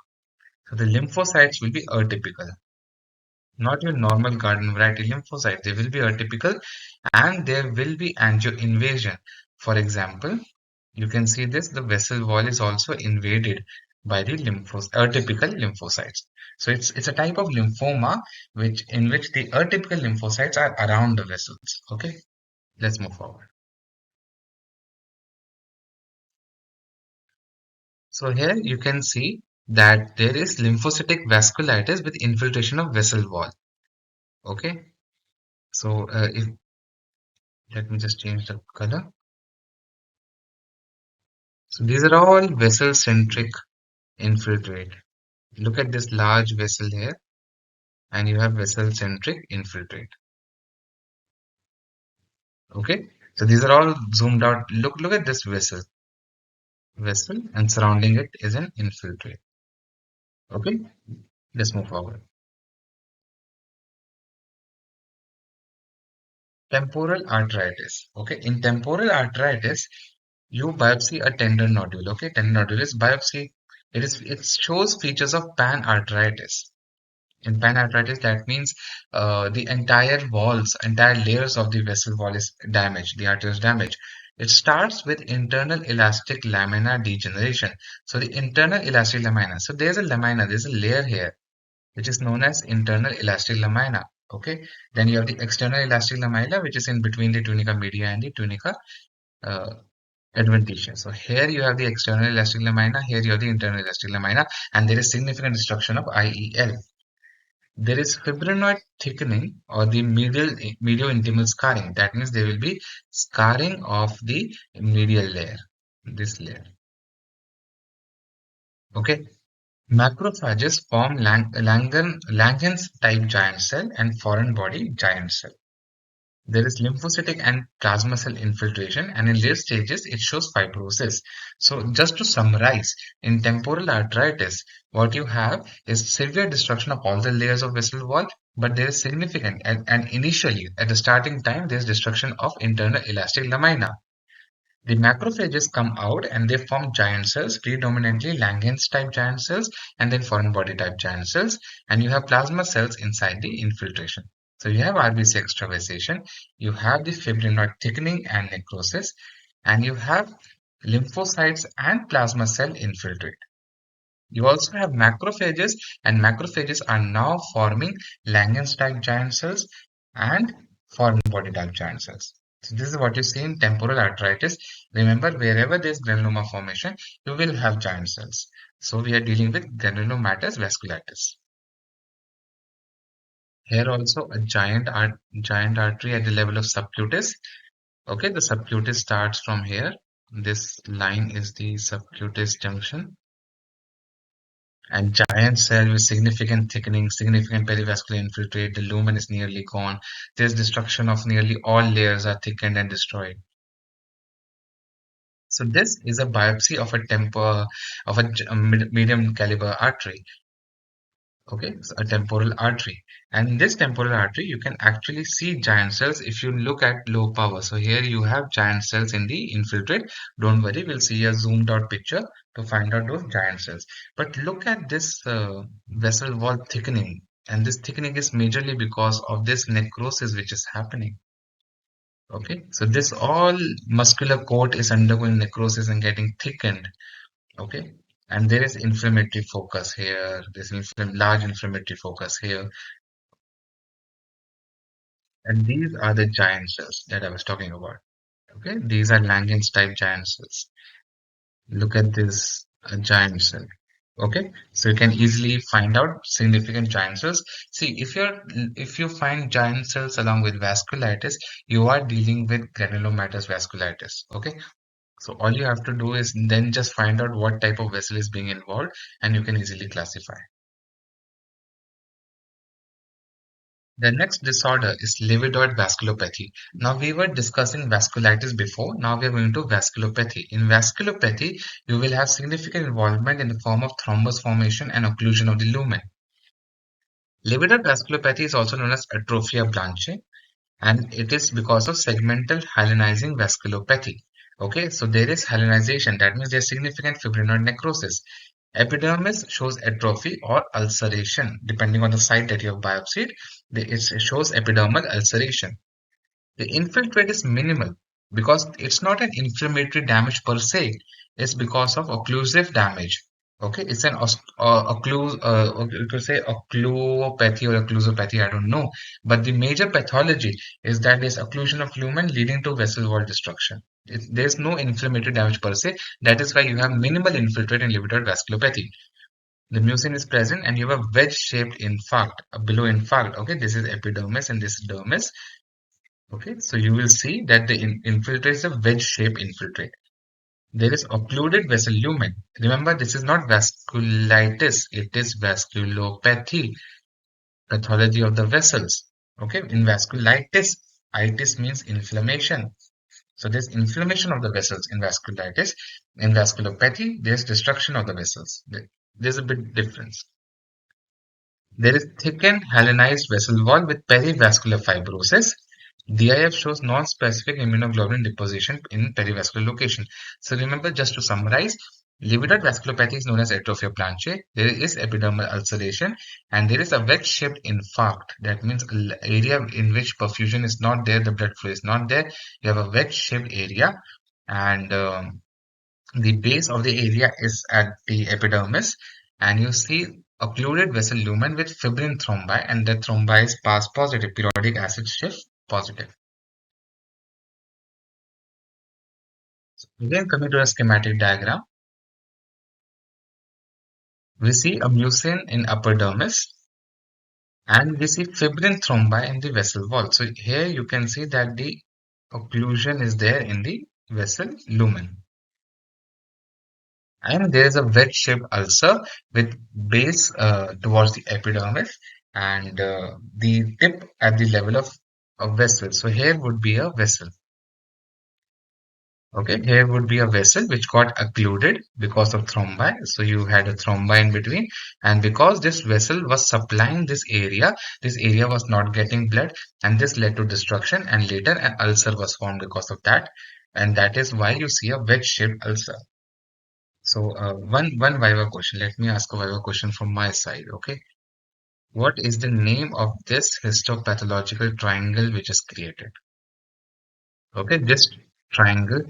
So the lymphocytes will be atypical. Not your normal garden variety lymphocyte. They will be atypical and there will be angioinvasion. For example, you can see this, the vessel wall is also invaded by the atypical lymphocytes. So it's a type of lymphoma in which the atypical lymphocytes are around the vessels. Okay, let's move forward. So here you can see that there is lymphocytic vasculitis with infiltration of vessel wall. Okay, so if let me just change the color. So these are all vessel-centric infiltrate. Look at this large vessel here, and you have vessel-centric infiltrate. Okay, so these are all zoomed out. Look at this vessel, and surrounding it is an infiltrate. Okay, let's move forward. Temporal arteritis. Okay, in temporal arteritis, you biopsy a tender nodule. Okay, tender nodule is biopsy. It shows features of panarteritis. In panarteritis, that means the entire walls, entire layers of the vessel wall is damaged, the artery is damaged. It starts with internal elastic lamina degeneration. So the internal elastic lamina. So there's a lamina, there's a layer here, which is known as internal elastic lamina. Okay. Then you have the external elastic lamina, which is in between the tunica media and the tunica uh, adventitia. So here you have the external elastic lamina, here you have the internal elastic lamina, and there is significant destruction of IEL. There is fibrinoid thickening or the mediointimal scarring. That means there will be scarring of the medial layer, this layer. Okay. Macrophages form Langerhans type giant cell and foreign body giant cell. There is lymphocytic and plasma cell infiltration, and in late stages it shows fibrosis. So just to summarize, in temporal arteritis, what you have is severe destruction of all the layers of vessel wall, but there is significant and initially at the starting time there is destruction of internal elastic lamina. The macrophages come out and they form giant cells, predominantly Langerhans type giant cells and then foreign body type giant cells, and you have plasma cells inside the infiltration. So you have RBC extravasation, you have the fibrinoid thickening and necrosis, and you have lymphocytes and plasma cell infiltrate. You also have macrophages, and macrophages are now forming Langerhans type giant cells and foreign body type giant cells. So this is what you see in temporal arteritis. Remember, wherever there is granuloma formation, you will have giant cells. So we are dealing with granulomatous vasculitis. Here also a giant artery at the level of subcutis. Okay, the subcutis starts from here. This line is the subcutis junction. And giant cell with significant thickening, significant perivascular infiltrate, the lumen is nearly gone. There's destruction of nearly all layers are thickened and destroyed. So this is a biopsy of a medium caliber artery. Okay, so a temporal artery. And in this temporal artery, you can actually see giant cells if you look at low power. So here you have giant cells in the infiltrate. Don't worry, we'll see a zoomed out picture to find out those giant cells. But look at this vessel wall thickening. And this thickening is majorly because of this necrosis which is happening. Okay, so this all muscular coat is undergoing necrosis and getting thickened. Okay, and there is inflammatory focus here. There's large inflammatory focus here. And these are the giant cells that I was talking about. Okay, these are Langerhans type giant cells. Look at this giant cell. Okay, so you can easily find out significant giant cells. See, if you find giant cells along with vasculitis, you are dealing with granulomatous vasculitis. Okay, so all you have to do is then just find out what type of vessel is being involved, and you can easily classify. The next disorder is Livedoid Vasculopathy. Now we were discussing vasculitis before. Now we are going to vasculopathy. In vasculopathy, you will have significant involvement in the form of thrombus formation and occlusion of the lumen. Livedoid vasculopathy is also known as atrophia blanche, and it is because of segmental hyalinizing vasculopathy. Okay, so there is hyalinization. That means there is significant fibrinoid necrosis. Epidermis shows atrophy or ulceration. Depending on the site that you have biopsied, it shows epidermal ulceration. The infiltrate is minimal because it's not an inflammatory damage per se. It's because of occlusive damage. Okay, it's an you could say occlupopathy or occlusopathy, I don't know. But the major pathology is that there's occlusion of lumen leading to vessel wall destruction. There's no inflammatory damage per se. That is why you have minimal infiltrate in livedoid vasculopathy. The mucin is present and you have a wedge-shaped infarct, a below infarct. Okay, this is epidermis and this is dermis. Okay, so you will see that the infiltrate is a wedge-shaped infiltrate. There is occluded vessel lumen. Remember, this is not vasculitis, it is vasculopathy, pathology of the vessels. Okay, in vasculitis, itis means inflammation. So there's inflammation of the vessels in vasculitis. In vasculopathy, there's destruction of the vessels. There's a big difference. There is thickened hyalinized vessel wall with perivascular fibrosis. DIF shows non-specific immunoglobulin deposition in perivascular location. So remember, just to summarize, livedoid vasculopathy is known as atrophia blanche. There is epidermal ulceration and there is a wedge-shaped infarct. That means an area in which perfusion is not there, the blood flow is not there. You have a wedge-shaped area and the base of the area is at the epidermis, and you see occluded vessel lumen with fibrin thrombi, and the thrombi is pass positive, periodic acid shift positive. Again, coming to a schematic diagram, we see a mucin in upper dermis, and we see fibrin thrombi in the vessel wall. So here you can see that the occlusion is there in the vessel lumen. And there is a wedge-shaped ulcer with base towards the epidermis and the tip at the level of a vessel. So here would be a vessel. Okay, here would be a vessel which got occluded because of thrombi. So you had a thrombi in between, and because this vessel was supplying this area was not getting blood, and this led to destruction, and later an ulcer was formed because of that, and that is why you see a wedge-shaped ulcer. So one Viva question. Let me ask a Viva question from my side. Okay, what is the name of this histopathological triangle which is created? Okay, this triangle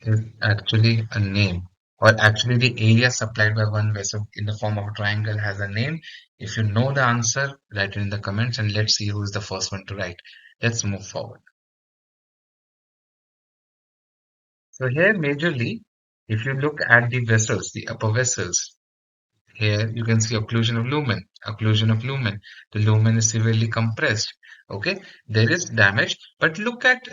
is actually a name, or actually the area supplied by one vessel in the form of a triangle has a name. If you know the answer, write it in the comments and let's see who is the first one to write. Let's move forward. So here majorly, if you look at the vessels, the upper vessels, here you can see occlusion of lumen, occlusion of lumen. The lumen is severely compressed. Okay, there is damage, but look at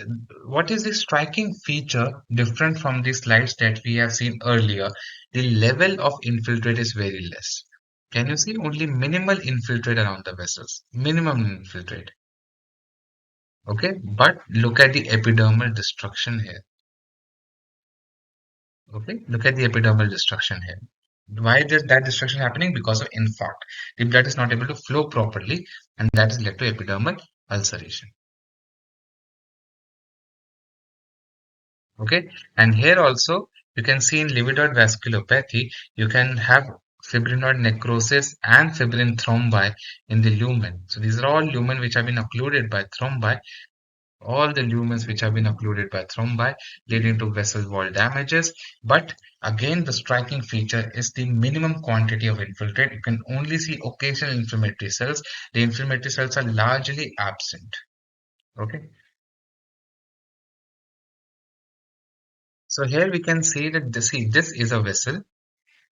what is the striking feature different from the slides that we have seen earlier. The level of infiltrate is very less. Can you see only minimal infiltrate around the vessels? Minimum infiltrate. Okay, but look at the epidermal destruction here. Okay, look at the epidermal destruction here. Why is that destruction happening? Because of infarct. The blood is not able to flow properly, and that has led to epidermal ulceration. Okay, and here also you can see in livedoid vasculopathy, you can have fibrinoid necrosis and fibrin thrombi in the lumen. So these are all lumen which have been occluded by thrombi, all the lumens which have been occluded by thrombi, leading to vessel wall damages. But again, the striking feature is the minimum quantity of infiltrate. You can only see occasional inflammatory cells. The inflammatory cells are largely absent. Okay. So here we can see that this is a vessel.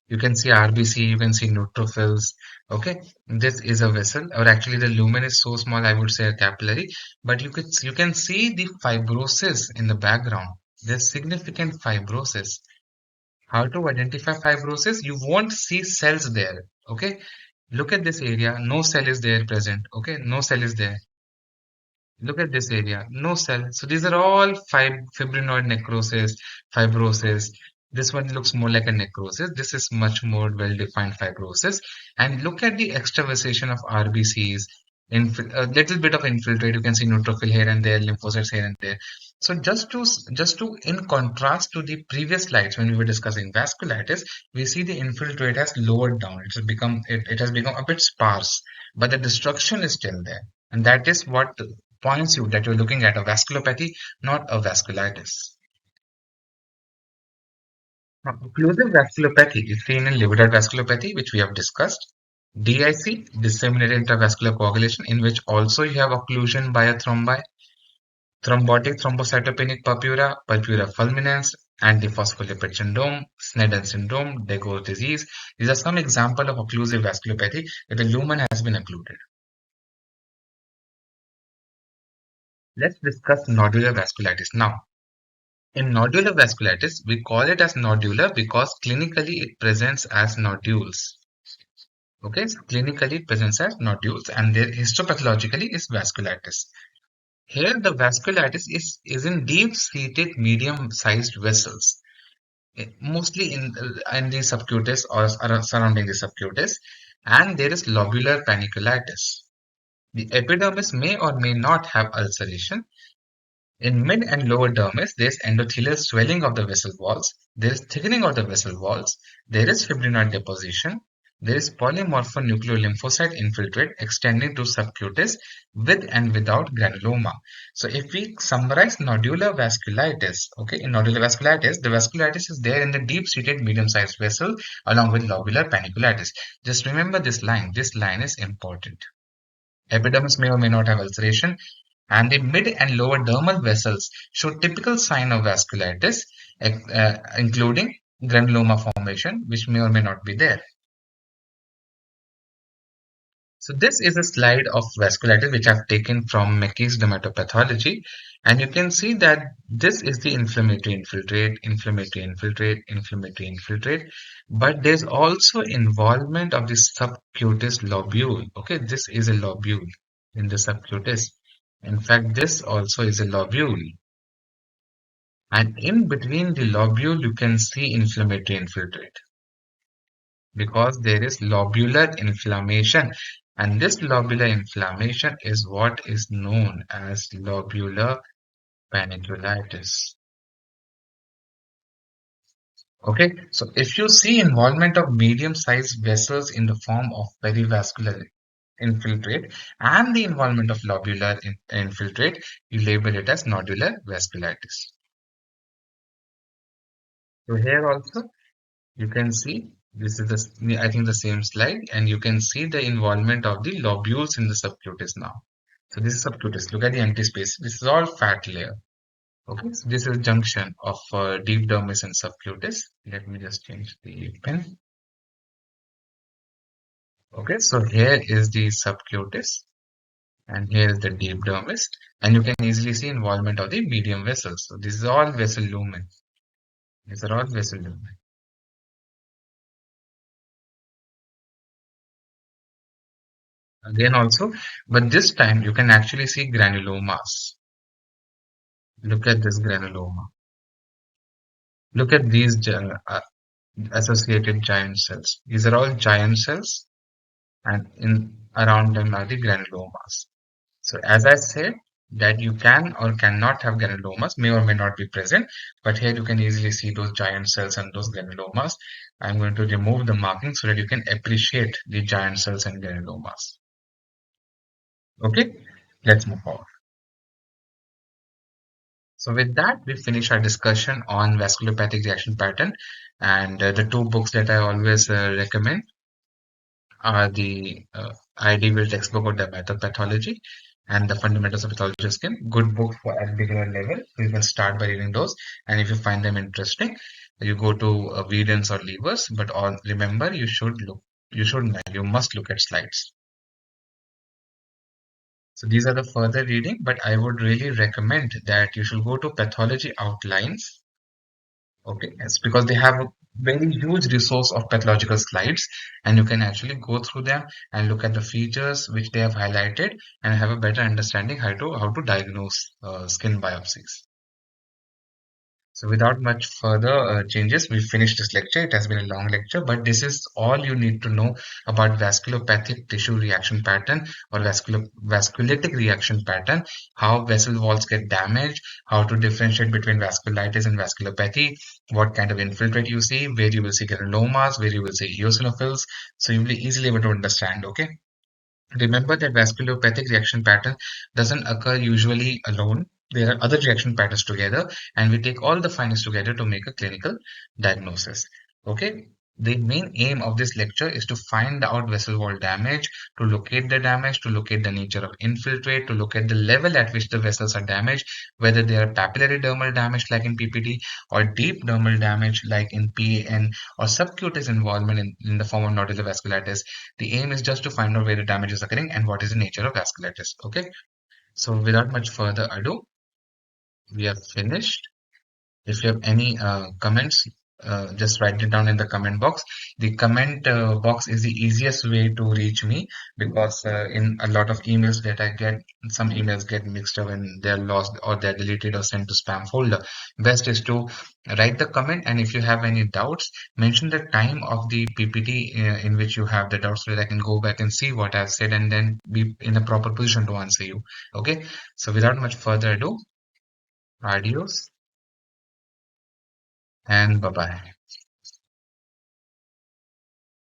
You can see RBC, you can see neutrophils. Okay, this is a vessel, or actually the lumen is so small, I would say a capillary, but you can see the fibrosis in the background. There's significant fibrosis. How to identify fibrosis? You won't see cells there. Okay, look at this area. No cell is there present. Okay, no cell is there. Look at this area, no cell. So these are all fibrinoid necrosis, fibrosis. This one looks more like a necrosis. This is much more well-defined fibrosis. And look at the extravasation of RBCs. A little bit of infiltrate. You can see neutrophil here and there, lymphocytes here and there. So in contrast to the previous slides when we were discussing vasculitis, we see the infiltrate has lowered down. It has become a bit sparse, but the destruction is still there. And that is what points you that you're looking at a vasculopathy, not a vasculitis. Now, occlusive vasculopathy is seen in livedoid vasculopathy, which we have discussed. DIC, disseminated intravascular coagulation, in which also you have occlusion by a thrombi. Thrombotic thrombocytopenic purpura, purpura fulminans, antiphospholipid syndrome, Sneddon syndrome, Dego's disease. These are some examples of occlusive vasculopathy where the lumen has been occluded. Let's discuss nodular vasculitis now. In nodular vasculitis, we call it as nodular because clinically it presents as nodules. Okay, so clinically it presents as nodules and their histopathologically is vasculitis. Here the vasculitis is in deep-seated medium-sized vessels, mostly in the subcutis or surrounding the subcutis, and there is lobular paniculitis. The epidermis may or may not have ulceration. In mid and lower dermis, there is endothelial swelling of the vessel walls, there is thickening of the vessel walls, there is fibrinoid deposition, there is polymorphonucleolymphocyte infiltrate extending to subcutis with and without granuloma. So if we summarize nodular vasculitis, okay, in nodular vasculitis, the vasculitis is there in the deep-seated medium-sized vessel along with lobular paniculitis. Just remember this line. This line is important. Epidermis may or may not have ulceration, and the mid and lower dermal vessels show typical sign of vasculitis, including granuloma formation, which may or may not be there. So this is a slide of vasculitis which I've taken from Mackey's Dermatopathology, and you can see that this is the inflammatory infiltrate, inflammatory infiltrate, inflammatory infiltrate, but there's also involvement of the subcutis lobule. Okay, this is a lobule in the subcutis. In fact, this also is a lobule. And in between the lobule, you can see inflammatory infiltrate because there is lobular inflammation. And this lobular inflammation is what is known as lobular paniculitis. Okay, so if you see involvement of medium-sized vessels in the form of perivascular infiltrate and the involvement of lobular infiltrate, you label it as nodular vasculitis. So here also you can see this is I think the same slide, and you can see the involvement of the lobules in the subcutis now. So this is subcutis. Look at the empty space. This is all fat layer. Okay, so this is junction of deep dermis and subcutis. Let me just change the pen. Okay, so here is the subcutis, and here is the deep dermis, and you can easily see involvement of the medium vessels. So this is all vessel lumen. These are all vessel lumen. again also, but this time you can actually see granulomas. Look at this granuloma. Look at these associated giant cells. These are all giant cells, and in around them are the granulomas. So as I said, that you can or cannot have granulomas, may or may not be present, but here you can easily see those giant cells and those granulomas. I'm going to remove the marking so that you can appreciate the giant cells and granulomas. Okay, let's move forward. So with that, we finish our discussion on vasculopathic reaction pattern, and the two books that I always recommend are the IADVL textbook of Dermatopathology and the Fundamentals of Pathology of Skin. Good book for at beginner level. You can start by reading those, and if you find them interesting, you go to Weedon's or Levers. But all remember, you must look at slides. So these are the further reading, but I would really recommend that you should go to Pathology Outlines. Okay, it's because they have a very huge resource of pathological slides, and you can actually go through them and look at the features which they have highlighted and have a better understanding how to diagnose skin biopsies. So without much further changes, we finished this lecture. It has been a long lecture, but this is all you need to know about vasculopathic tissue reaction pattern or vasculitic reaction pattern, how vessel walls get damaged, how to differentiate between vasculitis and vasculopathy, what kind of infiltrate you see, where you will see granulomas, where you will see eosinophils. So you'll be easily able to understand, okay? Remember that vasculopathic reaction pattern doesn't occur usually alone. There are other reaction patterns together, and we take all the findings together to make a clinical diagnosis. Okay. The main aim of this lecture is to find out vessel wall damage, to locate the damage, to locate the nature of infiltrate, to look at the level at which the vessels are damaged, whether they are papillary dermal damage like in PPD, or deep dermal damage like in PAN, or subcutaneous involvement in the form of nodular vasculitis. The aim is just to find out where the damage is occurring and what is the nature of vasculitis. Okay, so without much further ado, we are finished. If you have any comments, just write it down in the comment box. The comment box is the easiest way to reach me because in a lot of emails that I get, some emails get mixed up and they're lost or they're deleted or sent to spam folder. Best is to write the comment, and if you have any doubts, mention the time of the PPT in which you have the doubts so that I can go back and see what I've said and then be in a proper position to answer you. Okay, so without much further ado, adios and bye bye.